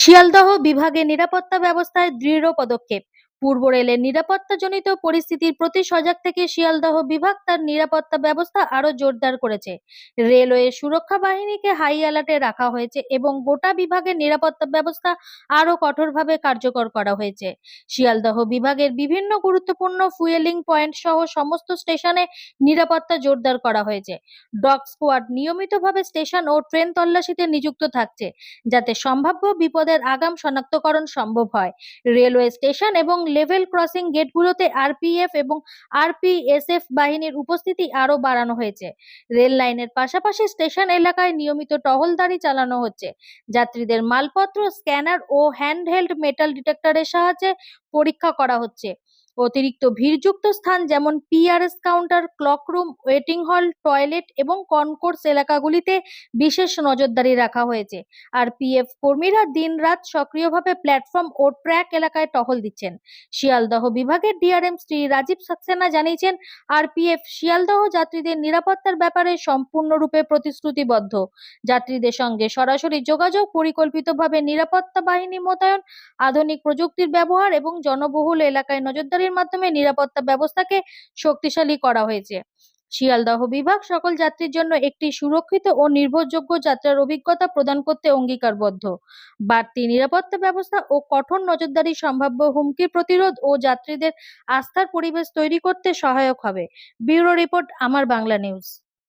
শিয়ালদহ বিভাগে নিরাপত্তা ব্যবস্থায় দৃঢ় পদক্ষেপ। পূর্ব রেলের নিরাপত্তাজনিত পরিস্থিতির প্রতি সজাগ থেকে শিয়ালদহ বিভাগ তার নিরাপত্তা ব্যবস্থা আরো জোরদার করেছে। রেলওয়ে সুরক্ষা বাহিনীকে হাই অ্যালার্টে রাখা হয়েছে এবং গোটা বিভাগের নিরাপত্তা ব্যবস্থা আরো কঠোরভাবে কার্যকর করা হয়েছে। শিয়ালদহ বিভাগের বিভিন্ন গুরুত্বপূর্ণ ফুয়েলিং পয়েন্ট সহ সমস্ত স্টেশনে নিরাপত্তা জোরদার করা হয়েছে। ডগ স্কোয়াড নিয়মিতভাবে স্টেশন ও ট্রেন তল্লাশিতে নিযুক্ত থাকছে, যাতে সম্ভাব্য বিপদের আগাম শনাক্তকরণ সম্ভব হয়। রেলওয়ে স্টেশন এবং লেভেল ক্রসিং গেটগুলোতে আরপিএফ এবং আরপিএসএফ বাহিনীর উপস্থিতি আরও বাড়ানো হয়েছে। রেল লাইনের পাশাপাশি স্টেশন এলাকায় নিয়মিত টহলদারি চালানো হচ্ছে। যাত্রীদের মালপত্র স্ক্যানার ও হ্যান্ডহেল্ড মেটাল ডিটেক্টরের সাহায্যে পরীক্ষা করা হচ্ছে। অতিরিক্ত ভিড়যুক্ত স্থান যেমন PRS counter, clock room, waiting হল, টয়লেট এবং কনকোর্স এলাকাগুলিতে বিশেষ নজরদারি রাখা হয়েছে। আরপিএফ কর্মীরা দিনরাত সক্রিয়ভাবে প্ল্যাটফর্ম ও ট্র্যাক এলাকায় টহল দিচ্ছেন। শিয়ালদহ বিভাগের ডিআরএম শ্রী রাজীব সাক্সেনা জানিয়েছেন, আরপিএফ শিয়ালদহ যাত্রীদের নিরাপত্তার ব্যাপারে সম্পূর্ণরূপে প্রতিশ্রুতিবদ্ধ। যাত্রীদের সঙ্গে সরাসরি যোগাযোগ, পরিকল্পিতভাবে নিরাপত্তা বাহিনী মোতায়েন, আধুনিক প্রযুক্তির ব্যবহার এবং জনবহুল এলাকায় নজরদারির মাধ্যমে নিরাপত্তা ব্যবস্থাকে শক্তিশালী করা হয়েছে। শিয়ালদহ বিভাগ সকল যাত্রীর জন্য একটি সুরক্ষিত ও নির্ভরযোগ্য যাত্রার অভিজ্ঞতা প্রদান করতে অঙ্গীকারবদ্ধ। বাড়তি নিরাপত্তা ব্যবস্থা ও কঠোর নজরদারি সম্ভাব্য হুমকি প্রতিরোধ ও যাত্রীদের আস্থার পরিবেশ তৈরি করতে সহায়ক হবে। ব্যুরো রিপোর্ট, আমার বাংলা নিউজ।